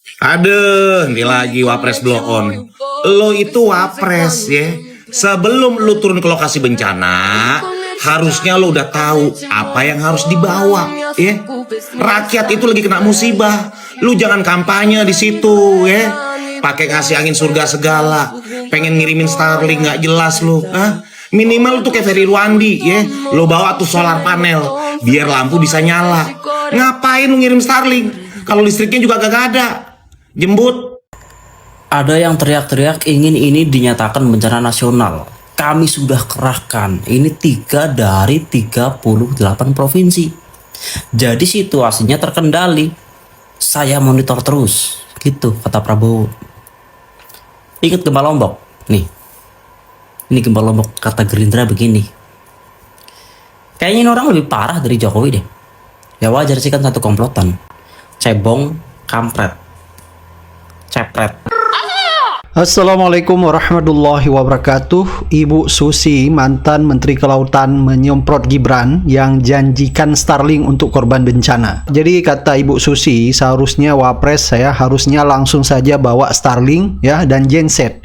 Aduh, ini lagi wapres blow on. Lo itu wapres ya. Sebelum lo turun ke lokasi bencana, harusnya lo udah tahu apa yang harus dibawa ya. Rakyat itu lagi kena musibah. Lo jangan kampanye di situ ya. Pakai ngasih angin surga segala. Pengen ngirimin Starlink nggak jelas lo. Minimal lo tuh kayak Ferry Ruandi ya. Lo bawa tuh solar panel biar lampu bisa nyala. Ngapain lo ngirim Starlink kalau listriknya juga gak ada? Jembut. Ada yang teriak-teriak ingin ini dinyatakan bencana nasional. Kami sudah kerahkan. Ini 3 dari 38 provinsi. Jadi situasinya terkendali. Saya monitor terus. Gitu kata Prabowo. Ingat gempa Lombok? Nih. Ini gempa Lombok kata Gerindra begini. Kayaknya ini orang lebih parah dari Jokowi deh. Ya wajar sih kan satu komplotan. Cebong, kampret. Cepret. Assalamualaikum warahmatullahi wabarakatuh. Ibu Susi, mantan Menteri Kelautan, menyemprot Gibran yang janjikan Starlink untuk korban bencana. Jadi kata Ibu Susi, seharusnya wapres saya harusnya langsung saja bawa Starlink ya dan genset.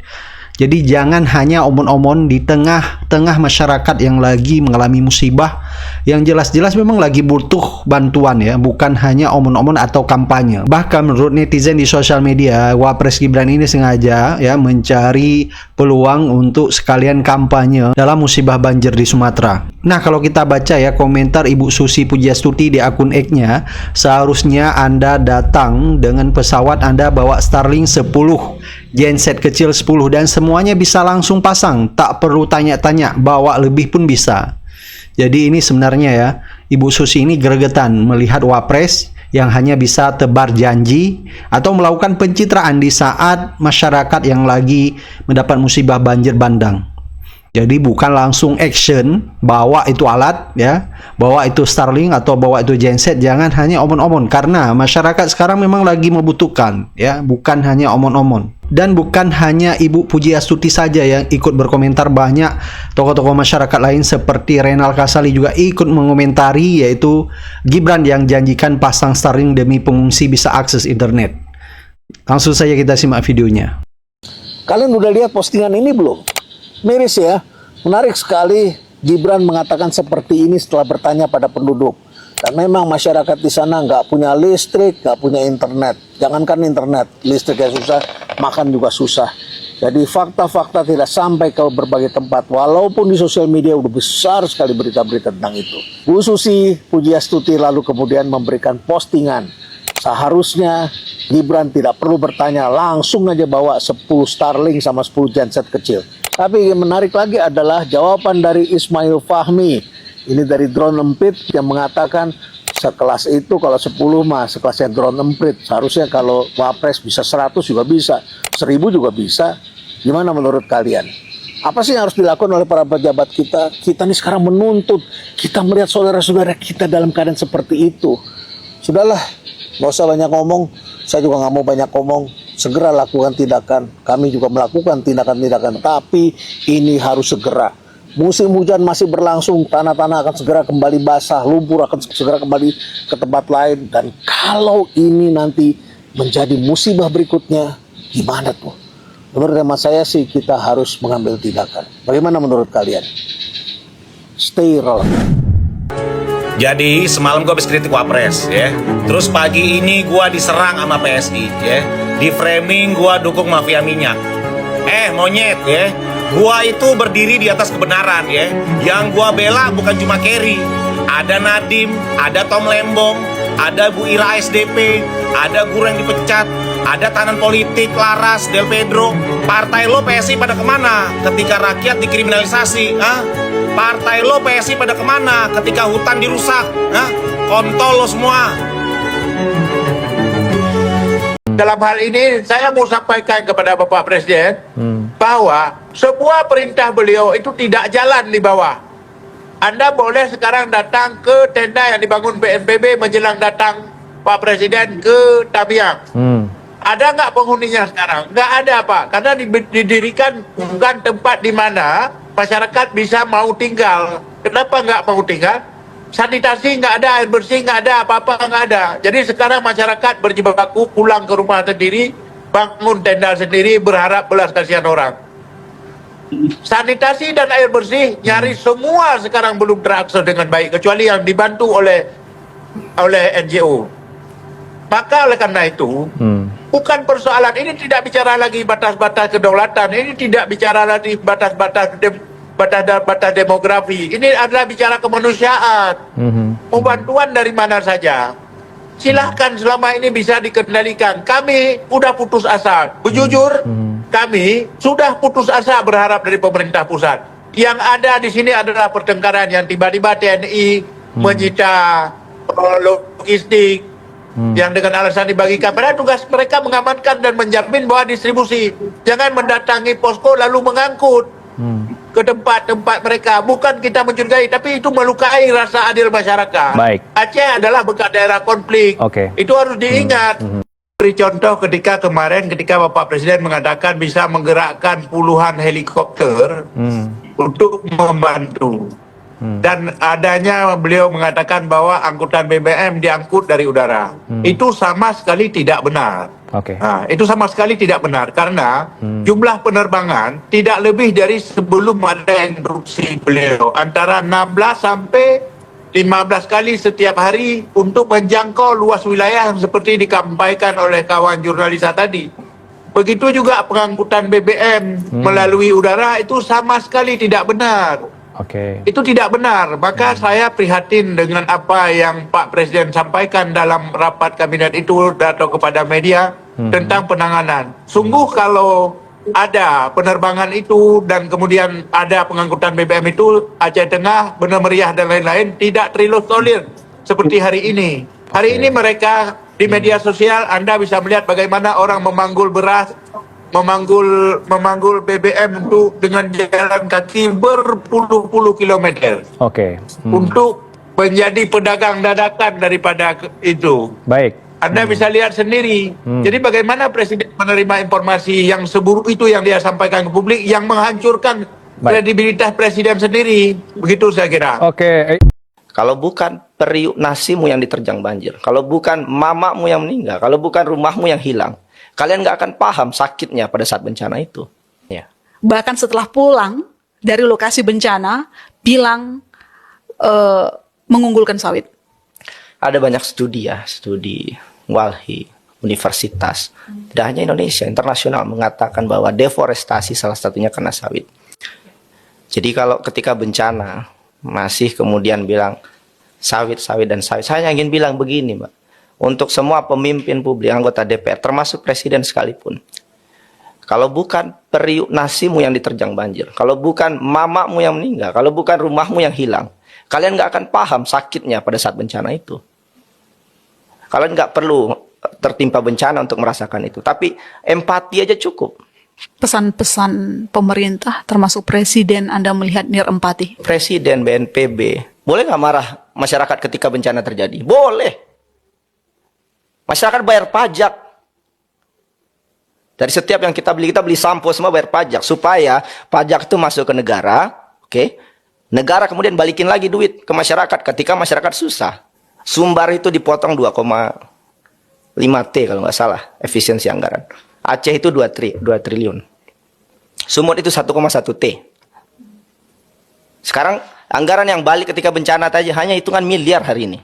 Jadi jangan hanya omon-omon di tengah-tengah masyarakat yang lagi mengalami musibah, yang jelas-jelas memang lagi butuh bantuan ya, bukan hanya omon-omon atau kampanye. Bahkan menurut netizen di sosial media, Wapres Gibran ini sengaja ya mencari peluang untuk sekalian kampanye dalam musibah banjir di Sumatera. Nah, kalau kita baca ya komentar Ibu Susi Pujiastuti di akun X-nya, seharusnya Anda datang dengan pesawat, Anda bawa Starlink 10, genset kecil 10, dan semuanya bisa langsung pasang, tak perlu tanya-tanya, bawa lebih pun bisa. Jadi ini sebenarnya ya, Ibu Susi ini gregetan melihat wapres yang hanya bisa tebar janji atau melakukan pencitraan di saat masyarakat yang lagi mendapat musibah banjir bandang. Jadi bukan langsung action, bawa itu alat ya, bawa itu Starlink atau bawa itu genset, jangan hanya omon-omon, karena masyarakat sekarang memang lagi membutuhkan ya, bukan hanya omon-omon. Dan bukan hanya Ibu Pujiastuti saja yang ikut berkomentar, banyak tokoh-tokoh masyarakat lain seperti Renal Kasali juga ikut mengomentari, yaitu Gibran yang janjikan pasang Starlink demi pengungsi bisa akses internet. Langsung saja kita simak videonya. Kalian udah lihat postingan ini belum? Miris ya, menarik sekali Gibran mengatakan seperti ini setelah bertanya pada penduduk. Dan memang masyarakat di sana nggak punya listrik, nggak punya internet. Jangankan internet, listrik yang susah, makan juga susah. Jadi fakta-fakta tidak sampai ke berbagai tempat. Walaupun di sosial media udah besar sekali berita-berita tentang itu. Bu Susi Pujiastuti lalu kemudian memberikan postingan. Seharusnya Gibran tidak perlu bertanya, langsung aja bawa 10 Starlink sama 10 genset kecil. Tapi yang menarik lagi adalah jawaban dari Ismail Fahmi. Ini dari Drone Emprit yang mengatakan sekelas itu kalau 10 mah sekelasnya Drone Emprit. Seharusnya kalau Wapres bisa 100 juga bisa, 1000 juga bisa. Gimana menurut kalian? Apa sih yang harus dilakukan oleh para pejabat kita? Kita ini sekarang menuntut, kita melihat saudara-saudara kita dalam keadaan seperti itu. Sudahlah, nggak usah banyak ngomong. Saya juga nggak mau banyak ngomong. Segera lakukan tindakan. Kami juga melakukan tindakan-tindakan. Tapi ini harus segera. Musim hujan masih berlangsung. Tanah-tanah akan segera kembali basah. Lumpur akan segera kembali ke tempat lain. Dan kalau ini nanti menjadi musibah berikutnya, gimana tuh? Menurut hemat saya sih kita harus mengambil tindakan. Bagaimana menurut kalian? Stay relevant. Jadi semalam gue habis kritik wapres ya. Terus pagi ini gue diserang sama PSI ya. Di framing gue dukung mafia minyak. Monyet ya. Gue itu berdiri di atas kebenaran ya. Yang gue bela bukan cuma Kerry. Ada Nadiem, ada Tom Lembong, ada Bu Ira SDP, ada guru yang dipecat, ada tahanan politik Laras, Del Pedro. Partai lo PSI pada kemana ketika rakyat dikriminalisasi? Partai lo PSI pada kemana ketika hutan dirusak? Kontol lo semua. Dalam hal ini saya mau sampaikan kepada Bapak Presiden bahwa sebuah perintah beliau itu tidak jalan di bawah. Anda boleh sekarang datang ke tenda yang dibangun BNPB menjelang datang Pak Presiden ke Tamiang. Ada nggak penghuninya sekarang? Nggak ada, Pak. Karena didirikan bukan tempat di mana masyarakat bisa mau tinggal. Kenapa nggak mau tinggal? Sanitasi nggak ada, air bersih nggak ada, apa-apa nggak ada. Jadi sekarang masyarakat berjibaku pulang ke rumah sendiri, bangun tenda sendiri, berharap belas kasihan orang. Sanitasi dan air bersih nyaris semua sekarang belum terakses dengan baik, kecuali yang dibantu oleh NGO. Maka oleh karena itu, bukan persoalan ini, tidak bicara lagi batas-batas kedaulatan, ini tidak bicara lagi batas-batas demografi, ini adalah bicara kemanusiaan. Mau bantuan dari mana saja, silahkan, selama ini bisa dikendalikan. Kami udah putus asa, bujur, kami sudah putus asa berharap dari pemerintah pusat. Yang ada di sini adalah pertengkaran yang tiba-tiba TNI menyita logistik yang dengan alasan dibagikan. Padahal tugas mereka mengamankan dan menjamin bahwa distribusi. Jangan mendatangi posko lalu mengangkut ke tempat-tempat mereka. Bukan kita mencurigai, tapi itu melukai rasa adil masyarakat. Baik. Aceh adalah bekas daerah konflik. Oke. Itu harus diingat. Beri contoh ketika kemarin, ketika Bapak Presiden mengatakan bisa menggerakkan puluhan helikopter untuk membantu. Dan adanya beliau mengatakan bahwa angkutan BBM diangkut dari udara. Itu sama sekali tidak benar. Oke. Nah, itu sama sekali tidak benar karena jumlah penerbangan tidak lebih dari sebelum ada instruksi beliau, antara 16 sampai 15 kali setiap hari untuk menjangkau luas wilayah yang seperti dikampaikan oleh kawan jurnalis tadi. Begitu juga pengangkutan BBM melalui udara, itu sama sekali tidak benar. Oke. Itu tidak benar. Maka saya prihatin dengan apa yang Pak Presiden sampaikan dalam rapat kabinet itu atau kepada media tentang penanganan. Sungguh kalau ada penerbangan itu dan kemudian ada pengangkutan BBM itu, Aceh Tengah, Benar Meriah dan lain-lain tidak terisolir seperti hari ini. Hari ini mereka di media sosial Anda bisa melihat bagaimana orang memanggul beras, memanggul BBM untuk dengan jalan kaki berpuluh-puluh kilometer. Oke. Untuk menjadi pedagang dadakan daripada itu. Baik. Anda bisa lihat sendiri. Jadi bagaimana Presiden menerima informasi yang seburuk itu yang dia sampaikan ke publik, yang menghancurkan kredibilitas Presiden sendiri. Begitu saya kira. Oke. Kalau bukan periuk nasimu yang diterjang banjir, kalau bukan mamamu yang meninggal, kalau bukan rumahmu yang hilang, kalian nggak akan paham sakitnya pada saat bencana itu. Ya. Bahkan setelah pulang dari lokasi bencana, bilang mengunggulkan sawit. Ada banyak studi ya, studi Walhi, universitas, tidak hanya Indonesia, internasional mengatakan bahwa deforestasi salah satunya karena sawit. Jadi kalau ketika bencana masih kemudian bilang sawit, sawit, dan sawit, saya ingin bilang begini, Mbak. Untuk semua pemimpin publik, anggota DPR, termasuk Presiden sekalipun. Kalau bukan periuk nasimu yang diterjang banjir, kalau bukan mamamu yang meninggal, kalau bukan rumahmu yang hilang, kalian nggak akan paham sakitnya pada saat bencana itu. Kalian nggak perlu tertimpa bencana untuk merasakan itu. Tapi empati aja cukup. Pesan-pesan pemerintah, termasuk Presiden, Anda melihat nir empati? Presiden, BNPB, boleh nggak marah masyarakat ketika bencana terjadi? Boleh. Masyarakat bayar pajak. Dari setiap yang kita beli sampo semua bayar pajak. Supaya pajak itu masuk ke negara, oke? Negara kemudian balikin lagi duit ke masyarakat ketika masyarakat susah. Sumbar itu dipotong 2,5 T kalau nggak salah efisiensi anggaran. Aceh itu 2 triliun. Sumut itu 1,1 T. Sekarang anggaran yang balik ketika bencana aja hanya hitungan miliar hari ini.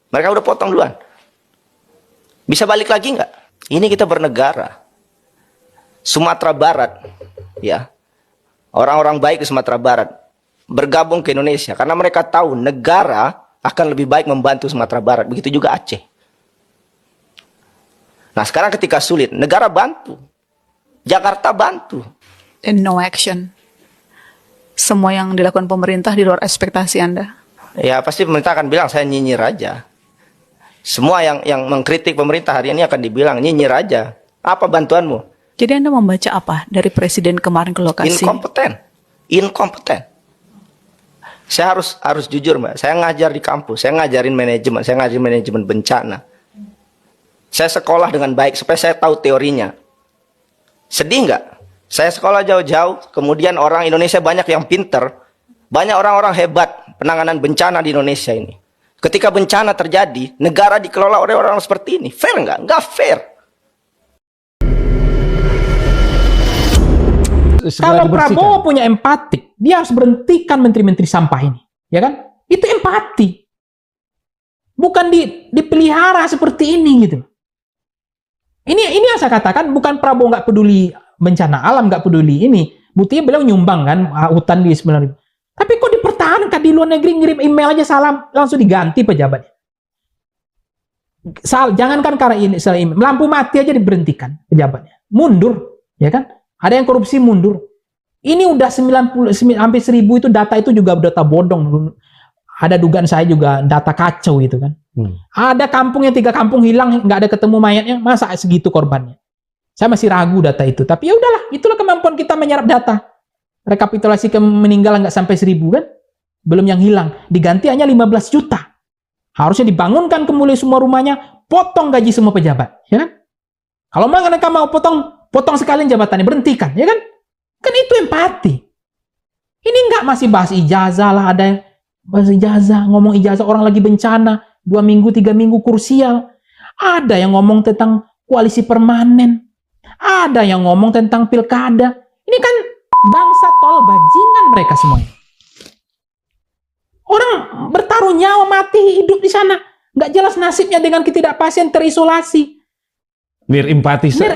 Mereka udah potong duluan. Bisa balik lagi nggak? Ini kita bernegara. Sumatera Barat, ya, orang-orang baik di Sumatera Barat bergabung ke Indonesia karena mereka tahu negara akan lebih baik membantu Sumatera Barat. Begitu juga Aceh. Nah sekarang ketika sulit, negara bantu. Jakarta bantu. And no action. Semua yang dilakukan pemerintah di luar ekspektasi Anda. Ya pasti pemerintah akan bilang saya nyinyir aja. Semua yang mengkritik pemerintah hari ini akan dibilang nyinyir aja. Apa bantuanmu? Jadi Anda membaca apa dari Presiden kemarin ke lokasi? Inkompeten. Saya harus jujur, Mbak. Saya ngajar di kampus, saya ngajarin manajemen, saya ngajarin manajemen bencana. Saya sekolah dengan baik supaya saya tahu teorinya. Sedih nggak? Saya sekolah jauh-jauh, kemudian orang Indonesia banyak yang pinter, banyak orang-orang hebat penanganan bencana di Indonesia ini. Ketika bencana terjadi, negara dikelola oleh orang seperti ini. Fair nggak? Nggak fair. Kalau Prabowo punya empatik, dia harus berhentikan menteri-menteri sampah ini, ya kan? Itu empati, bukan dipelihara seperti ini gitu. Ini yang saya katakan, bukan Prabowo nggak peduli bencana alam, nggak peduli ini. Buktinya beliau nyumbang kan hutan di 9.000. Tapi kok dipertahankan di luar negeri, ngirim email aja salam langsung diganti pejabatnya. Jangankan karena ini lampu mati aja diberhentikan pejabatnya, mundur, ya kan? Ada yang korupsi mundur. Ini udah 90 hampir 1.000 itu data itu juga data bodong. Ada dugaan saya juga data kacau gitu kan. Ada kampung yang 3 kampung hilang nggak ada ketemu mayatnya, masa segitu korbannya? Saya masih ragu data itu. Tapi ya udahlah, itulah kemampuan kita menyerap data. Rekapitulasi meninggal nggak sampai 1.000 kan? Belum yang hilang. Diganti hanya 15 juta. Harusnya dibangunkan kembali semua rumahnya, potong gaji semua pejabat, ya kan? Kalau mereka mau potong sekalian jabatannya, berhentikan, ya kan? Kan itu empati. Ini nggak masih bahas ijazah lah, ada yang bahas ijazah, ngomong ijazah orang lagi bencana, 2 minggu, 3 minggu kursial. Ada yang ngomong tentang koalisi permanen. Ada yang ngomong tentang pilkada. Ini kan bangsa tol bajingan mereka semua. Orang bertaruh nyawa mati hidup di sana. Nggak jelas nasibnya dengan ketidakpastian terisolasi. Nirempati gitu.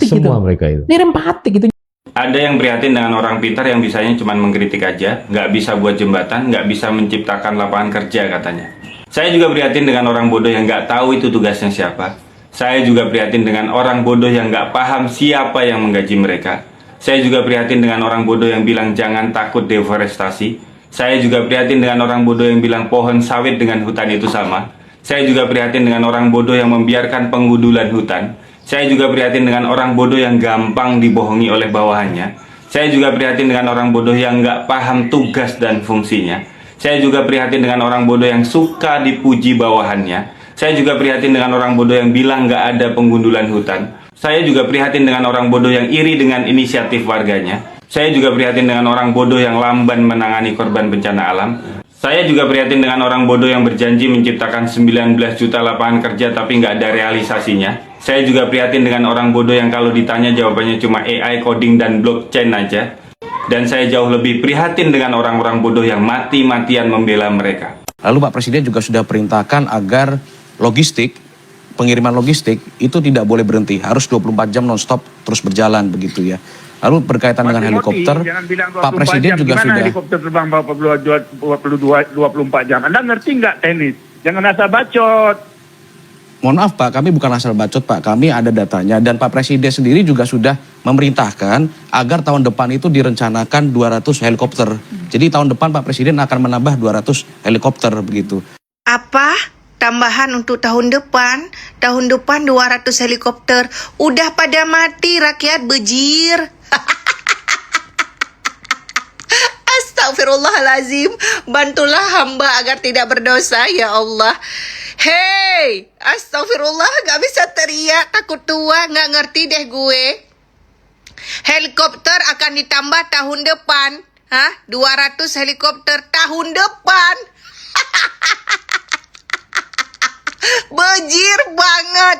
Semua mereka itu. Nirempati gitu. Ada yang prihatin dengan orang pintar yang bisanya cuma mengkritik aja, nggak bisa buat jembatan, nggak bisa menciptakan lapangan kerja katanya. Saya juga prihatin dengan orang bodoh yang nggak tahu itu tugasnya siapa. Saya juga prihatin dengan orang bodoh yang nggak paham siapa yang menggaji mereka. Saya juga prihatin dengan orang bodoh yang bilang jangan takut deforestasi. Saya juga prihatin dengan orang bodoh yang bilang pohon sawit dengan hutan itu sama. Saya juga prihatin dengan orang bodoh yang membiarkan penggudulan hutan. Saya juga prihatin dengan orang bodoh yang gampang dibohongi oleh bawahannya. Saya juga prihatin dengan orang bodoh yang nggak paham tugas dan fungsinya. Saya juga prihatin dengan orang bodoh yang suka dipuji bawahannya. Saya juga prihatin dengan orang bodoh yang bilang nggak ada penggundulan hutan. Saya juga prihatin dengan orang bodoh yang iri dengan inisiatif warganya. Saya juga prihatin dengan orang bodoh yang lamban menangani korban bencana alam. Saya juga prihatin dengan orang bodoh yang berjanji menciptakan 19 juta lapangan kerja tapi nggak ada realisasinya. Saya juga prihatin dengan orang bodoh yang kalau ditanya jawabannya cuma AI, coding, dan blockchain aja. Dan saya jauh lebih prihatin dengan orang-orang bodoh yang mati-matian membela mereka. Lalu Pak Presiden juga sudah perintahkan agar pengiriman logistik itu tidak boleh berhenti, harus 24 jam non-stop terus berjalan begitu ya. Lalu berkaitan dengan helikopter, Pak Presiden juga sudah... helikopter terbang 24 jam? Anda ngerti nggak teknis? Jangan asal bacot. Mohon maaf Pak, kami bukan asal bacot Pak, kami ada datanya. Dan Pak Presiden sendiri juga sudah memerintahkan agar tahun depan itu direncanakan 200 helikopter. Jadi tahun depan Pak Presiden akan menambah 200 helikopter begitu. Apa? Tambahan untuk tahun depan? Tahun depan 200 helikopter. Udah pada mati rakyat bejir. Astagfirullahalazim. Bantulah hamba agar tidak berdosa ya Allah. Hey, astagfirullah, gak bisa teriak, takut tua, gak ngerti deh gue. Helikopter akan ditambah tahun depan. 200 helikopter tahun depan. Bejir banget.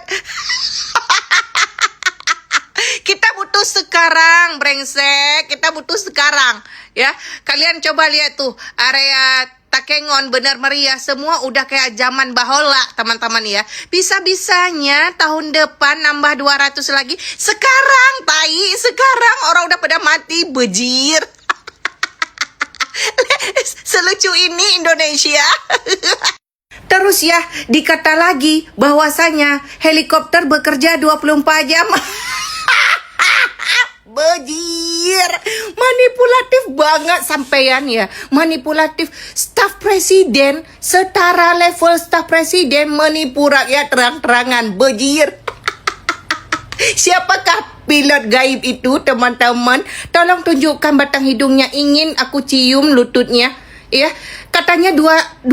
Kita butuh sekarang, brengsek. Kita butuh sekarang. Ya, kalian coba lihat tuh area Takengon benar meriah, semua udah kayak zaman bahola teman-teman ya. Bisa-bisanya tahun depan nambah 200 lagi. Sekarang sekarang orang udah pada mati bejir. Selucu ini Indonesia. Terus ya, dikata lagi bahwasanya helikopter bekerja 24 jam. Bejir, manipulatif banget sampean ya, manipulatif. Staf presiden, setara level staf presiden menipu rakyat terang-terangan, bejir. Siapakah pilot gaib itu teman-teman? Tolong tunjukkan batang hidungnya, ingin aku cium lututnya. Ya, Katanya 24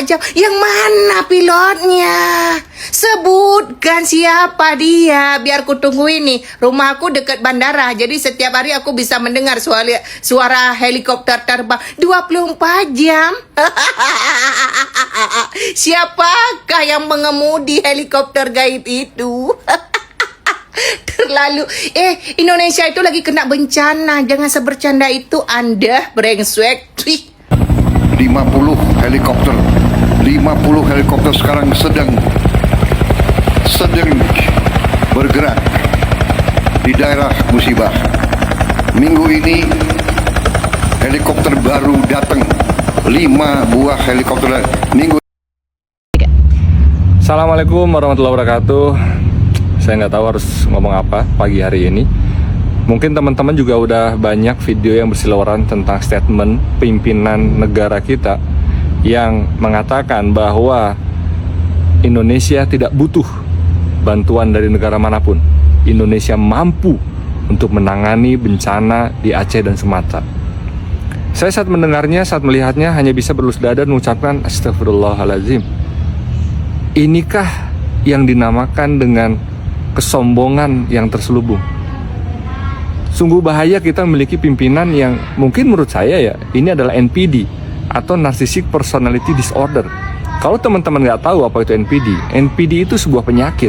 jam. Yang mana pilotnya? Sebutkan siapa dia, biar ku tunggu ini. Rumah aku dekat bandara, jadi setiap hari aku bisa mendengar suara helikopter terbang 24 jam. Siapakah yang mengemudi helikopter gaib itu? Terlalu. Indonesia itu lagi kena bencana. Jangan sebercanda itu Anda, brengsek. 50 helikopter sekarang sedang bergerak di daerah musibah. Minggu ini helikopter baru datang, 5 buah helikopter minggu. Assalamualaikum warahmatullahi wabarakatuh. Saya nggak tahu harus ngomong apa pagi hari ini. Mungkin teman-teman juga udah banyak video yang berseliweran tentang statement pimpinan negara kita yang mengatakan bahwa Indonesia tidak butuh bantuan dari negara manapun. Indonesia mampu untuk menangani bencana di Aceh dan Sumatera. Saya saat mendengarnya, saat melihatnya hanya bisa berlus dada dan mengucapkan astagfirullahaladzim. Inikah yang dinamakan dengan kesombongan yang terselubung? Sungguh bahaya kita memiliki pimpinan yang mungkin menurut saya ya, ini adalah NPD atau Narcissistic Personality Disorder. Kalau teman-teman nggak tahu apa itu NPD itu sebuah penyakit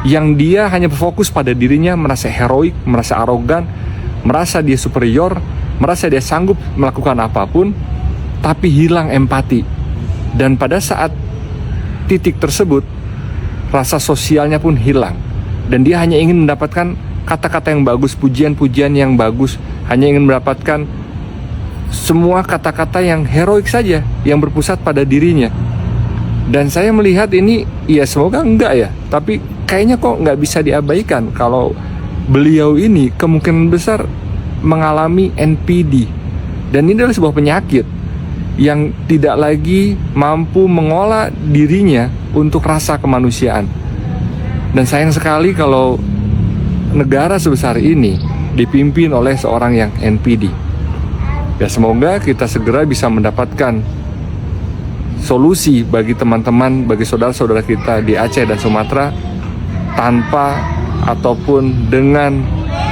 yang dia hanya berfokus pada dirinya, merasa heroik, merasa arogan, merasa dia superior, merasa dia sanggup melakukan apapun, tapi hilang empati. Dan pada saat titik tersebut, rasa sosialnya pun hilang. Dan dia hanya ingin mendapatkan kata-kata yang bagus, pujian-pujian yang bagus, hanya ingin mendapatkan semua kata-kata yang heroik saja, yang berpusat pada dirinya. Dan saya melihat ini, ya semoga enggak ya, tapi kayaknya kok nggak bisa diabaikan kalau beliau ini kemungkinan besar mengalami NPD. Dan ini adalah sebuah penyakit yang tidak lagi mampu mengolah dirinya untuk rasa kemanusiaan. Dan sayang sekali kalau negara sebesar ini dipimpin oleh seorang yang NPD. Ya semoga kita segera bisa mendapatkan solusi bagi teman-teman, bagi saudara-saudara kita di Aceh dan Sumatera tanpa ataupun dengan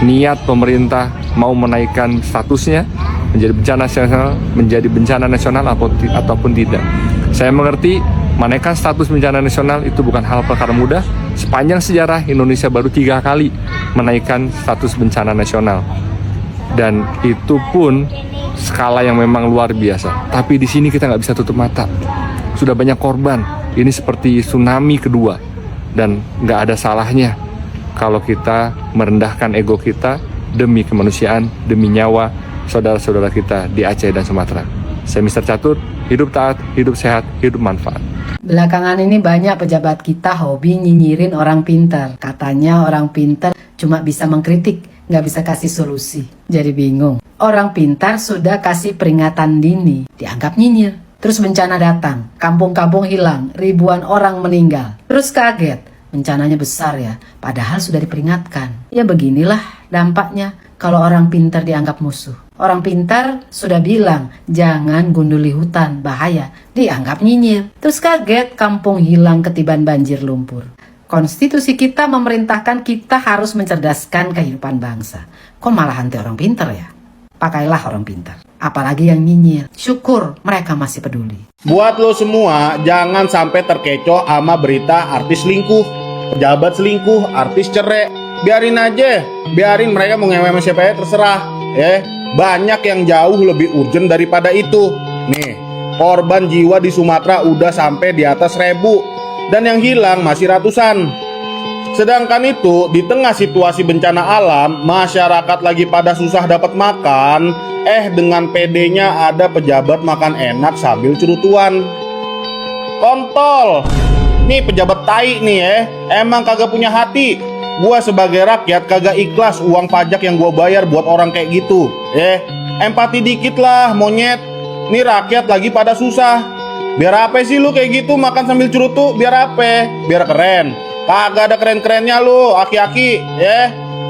niat pemerintah mau menaikkan statusnya menjadi bencana nasional ataupun tidak. Saya mengerti menaikkan status bencana nasional itu bukan hal perkara mudah. Sepanjang sejarah Indonesia baru 3 kali menaikkan status bencana nasional, dan itu pun skala yang memang luar biasa. Tapi di sini kita nggak bisa tutup mata. Sudah banyak korban. Ini seperti tsunami kedua, dan nggak ada salahnya kalau kita merendahkan ego kita demi kemanusiaan, demi nyawa saudara-saudara kita di Aceh dan Sumatera. Saya Mr. Catur, hidup taat, hidup sehat, hidup manfaat. Belakangan ini banyak pejabat kita hobi nyinyirin orang pintar. Katanya orang pintar cuma bisa mengkritik, nggak bisa kasih solusi. Jadi bingung. Orang pintar sudah kasih peringatan dini, dianggap nyinyir. Terus bencana datang, kampung-kampung hilang, ribuan orang meninggal. Terus kaget, bencananya besar ya, padahal sudah diperingatkan. Ya beginilah dampaknya kalau orang pintar dianggap musuh. Orang pintar sudah bilang, jangan gunduli hutan, bahaya, dianggap nyinyir. Terus kaget, kampung hilang ketiban banjir lumpur. Konstitusi kita memerintahkan kita harus mencerdaskan kehidupan bangsa. Kok malah anti orang pintar ya? Pakailah orang pintar, apalagi yang nyinyir. Syukur mereka masih peduli. Buat lo semua, jangan sampai terkecoh sama berita artis selingkuh, pejabat selingkuh, artis cerai. Biarin aja, biarin mereka mau ngewe sama siapa ya terserah. Banyak yang jauh lebih urgent daripada itu. Nih, korban jiwa di Sumatera udah sampai di atas 1000, dan yang hilang masih ratusan. Sedangkan itu, di tengah situasi bencana alam, masyarakat lagi pada susah dapat makan, dengan PD-nya ada pejabat makan enak sambil cerutuan. Kontol! Nih pejabat tai nih emang kagak punya hati. Gua sebagai rakyat kagak ikhlas uang pajak yang gua bayar buat orang kayak gitu. Empati dikit lah, monyet. Nih rakyat lagi pada susah. Biar apa sih lu kayak gitu makan sambil cerutu? Biar apa? Biar keren. Kagak ada keren-kerennya lu, aki-aki.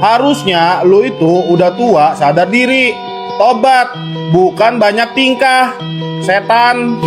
Harusnya lu itu udah tua, sadar diri. Tobat, bukan banyak tingkah. Setan.